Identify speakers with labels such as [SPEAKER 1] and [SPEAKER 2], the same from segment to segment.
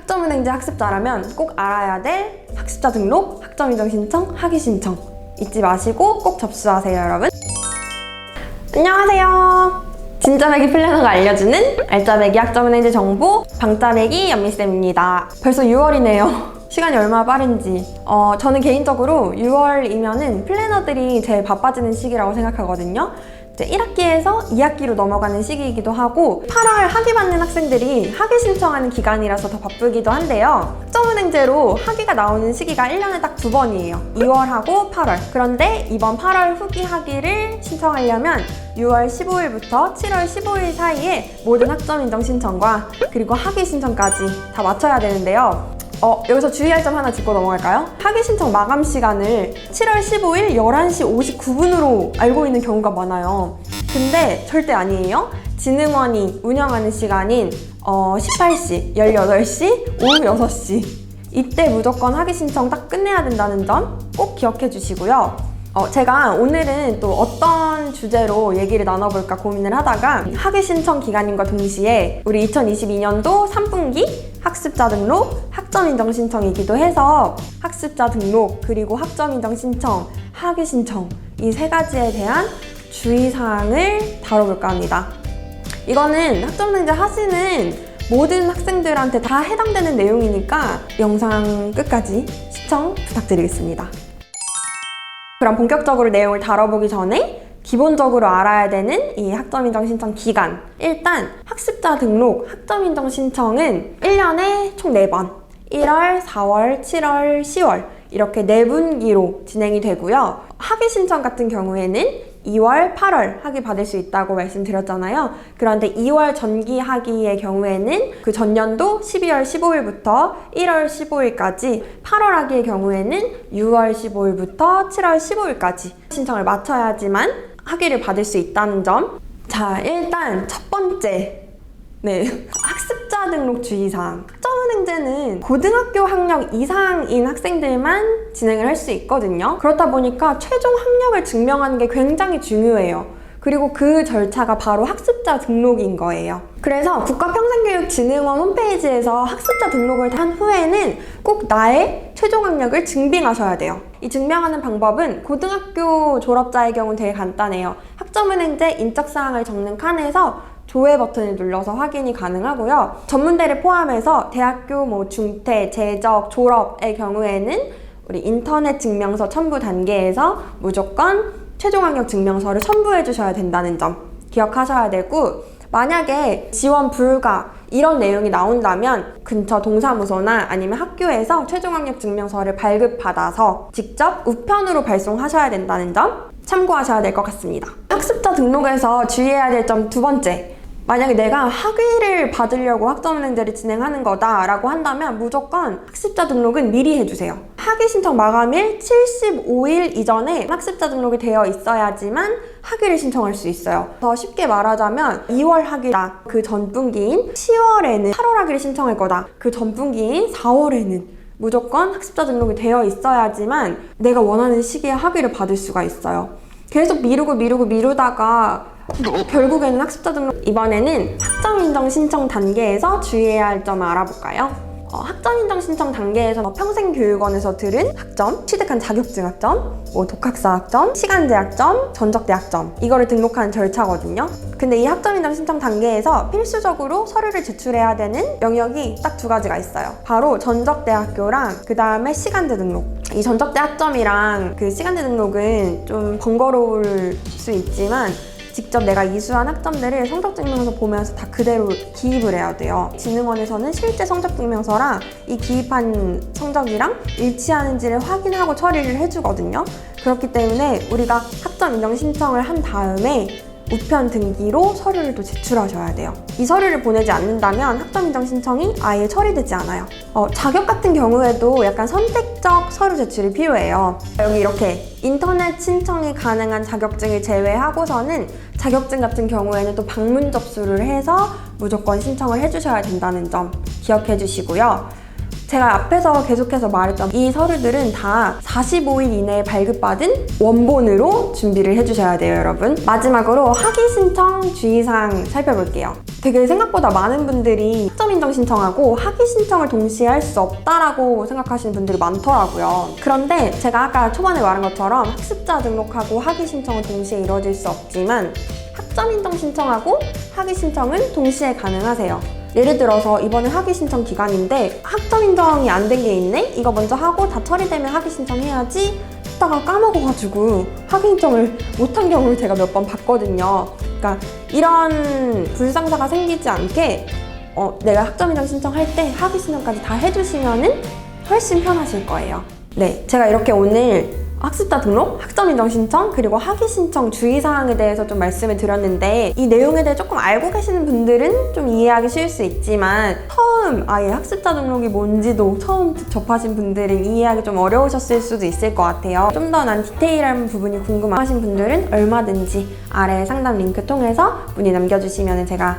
[SPEAKER 1] 학점은행제 학습자라면 꼭 알아야 될 학습자 등록, 학점 인정 신청, 학위 신청 잊지 마시고 꼭 접수하세요, 여러분. 안녕하세요. 진짜배기 플래너가 알려주는 알짜배기 학점은행제 정보 방짜배기 연미쌤입니다. 벌써 6월이네요. 시간이 얼마나 빠른지. 저는 개인적으로 6월이면은 플래너들이 제일 바빠지는 시기라고 생각하거든요. 이제 1학기에서 2학기로 넘어가는 시기이기도 하고 8월 학위 받는 학생들이 학위 신청하는 기간이라서 더 바쁘기도 한데요. 학점은행제로 학위가 나오는 시기가 1년에 딱 2번이에요. 2월하고 8월. 그런데 이번 8월 후기 학위를 신청하려면 6월 15일부터 7월 15일 사이에 모든 학점 인정 신청과 그리고 학위 신청까지 다 맞춰야 되는데요. 여기서 주의할 점 하나 짚고 넘어갈까요? 학위 신청 마감 시간을 7월 15일 11시 59분으로 알고 있는 경우가 많아요. 근데 절대 아니에요. 진흥원이 운영하는 시간인 18시, 18시, 오후 6시 이때 무조건 학위 신청 딱 끝내야 된다는 점 꼭 기억해 주시고요. 제가 오늘은 또 어떤 주제로 얘기를 나눠볼까 고민을 하다가 학위 신청 기간인과 동시에 우리 2022년도 3분기 학습자 등록, 학점 인정 신청이기도 해서 학습자 등록, 그리고 학점 인정 신청, 학위 신청 이 세 가지에 대한 주의사항을 다뤄볼까 합니다. 이거는 학점은행제 하시는 모든 학생들한테 다 해당되는 내용이니까 영상 끝까지 시청 부탁드리겠습니다. 그럼 본격적으로 내용을 다뤄보기 전에 기본적으로 알아야 되는 이 학점인정 신청 기간. 일단 학습자 등록, 학점인정 신청은 1년에 총 4번 1월, 4월, 7월, 10월 이렇게 4분기로 진행이 되고요. 학위 신청 같은 경우에는 2월, 8월 학위 받을 수 있다고 말씀드렸잖아요. 그런데 2월 전기 학위의 경우에는 그 전년도 12월 15일부터 1월 15일까지, 8월 학위의 경우에는 6월 15일부터 7월 15일까지 신청을 마쳐야지만 학위를 받을 수 있다는 점. 자, 일단 첫 번째. 학습자 등록 주의사항. 학점은행제는 고등학교 학력 이상인 학생들만 진행을 할 수 있거든요. 그렇다 보니까 최종 학력을 증명하는 게 굉장히 중요해요. 그리고 그 절차가 바로 학습자 등록인 거예요. 그래서 국가평생교육진흥원 홈페이지에서 학습자 등록을 한 후에는 꼭 나의 최종 학력을 증빙하셔야 돼요. 이 증명하는 방법은 고등학교 졸업자의 경우는 되게 간단해요. 학점은행제 인적사항을 적는 칸에서 조회 버튼을 눌러서 확인이 가능하고요. 전문대를 포함해서 대학교 중퇴, 재적, 졸업의 경우에는 우리 인터넷 증명서 첨부 단계에서 무조건 최종 학력 증명서를 첨부해 주셔야 된다는 점 기억하셔야 되고, 만약에 지원 불가 이런 내용이 나온다면 근처 동사무소나 아니면 학교에서 최종 학력 증명서를 발급받아서 직접 우편으로 발송하셔야 된다는 점 참고하셔야 될 것 같습니다. 학습자 등록에서 주의해야 될 점 두 번째. 만약에 내가 학위를 받으려고 학점은행제를 진행하는 거다라고 한다면 무조건 학습자 등록은 미리 해주세요. 학위 신청 마감일 75일 이전에 학습자 등록이 되어 있어야지만 학위를 신청할 수 있어요. 더 쉽게 말하자면 2월 학위다. 그 전분기인 10월에는 8월 학위를 신청할 거다. 그 전분기인 4월에는 무조건 학습자 등록이 되어 있어야지만 내가 원하는 시기에 학위를 받을 수가 있어요. 계속 미루다가 결국에는 학습자 등록. 이번에는 학점 인정 신청 단계에서 주의해야 할 점을 알아볼까요? 학점 인정 신청 단계에서 평생교육원에서 들은 학점, 취득한 자격증 학점, 독학사 학점, 시간제 학점, 전적대 학점 이거를 등록하는 절차거든요. 근데 이 학점 인정 신청 단계에서 필수적으로 서류를 제출해야 되는 영역이 딱 두 가지가 있어요. 바로 전적대학교랑 그 다음에 시간제 등록. 이 전적대 학점이랑 그 시간제 등록은 좀 번거로울 수 있지만 직접 내가 이수한 학점들을 성적증명서 보면서 다 그대로 기입을 해야 돼요. 진흥원에서는 실제 성적증명서랑 이 기입한 성적이랑 일치하는지를 확인하고 처리를 해주거든요. 그렇기 때문에 우리가 학점 인정 신청을 한 다음에 우편 등기로 서류를 또 제출하셔야 돼요. 이 서류를 보내지 않는다면 학점 인정 신청이 아예 처리되지 않아요. 자격 같은 경우에도 약간 선택적 서류 제출이 필요해요. 여기 이렇게 인터넷 신청이 가능한 자격증을 제외하고서는 자격증 같은 경우에는 또 방문 접수를 해서 무조건 신청을 해주셔야 된다는 점 기억해 주시고요. 제가 앞에서 계속해서 말했던 이 서류들은 다 45일 이내에 발급받은 원본으로 준비를 해주셔야 돼요, 여러분. 마지막으로 학위 신청 주의사항 살펴볼게요. 되게 생각보다 많은 분들이 학점 인정 신청하고 학위 신청을 동시에 할 수 없다라고 생각하시는 분들이 많더라고요. 그런데 제가 아까 초반에 말한 것처럼 학습자 등록하고 학위 신청은 동시에 이루어질 수 없지만 학점 인정 신청하고 학위 신청은 동시에 가능하세요. 예를 들어서 이번에 학위 신청 기간인데 학점 인정이 안 된 게 있네? 이거 먼저 하고 다 처리되면 학위 신청해야지 했다가 까먹어가지고 학위 신청을 못한 경우를 제가 몇 번 봤거든요. 그러니까 이런 불상사가 생기지 않게 내가 학점 인정 신청할 때 학위 신청까지 다 해주시면은 훨씬 편하실 거예요. 네, 제가 이렇게 오늘 학습자 등록, 학점 인정 신청, 그리고 학위 신청 주의사항에 대해서 좀 말씀을 드렸는데 이 내용에 대해 조금 알고 계시는 분들은 좀 이해하기 쉬울 수 있지만 처음 아예 학습자 등록이 뭔지도 처음 접하신 분들은 이해하기 좀 어려우셨을 수도 있을 것 같아요. 좀 더 난 디테일한 부분이 궁금하신 분들은 얼마든지 아래 상담 링크 통해서 문의 남겨주시면 제가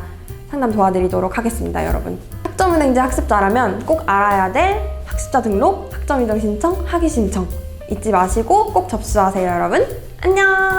[SPEAKER 1] 상담 도와드리도록 하겠습니다, 여러분. 학점은행제 학습자라면 꼭 알아야 될 학습자 등록, 학점 인정 신청, 학위 신청 잊지 마시고 꼭 접수하세요, 여러분. 안녕!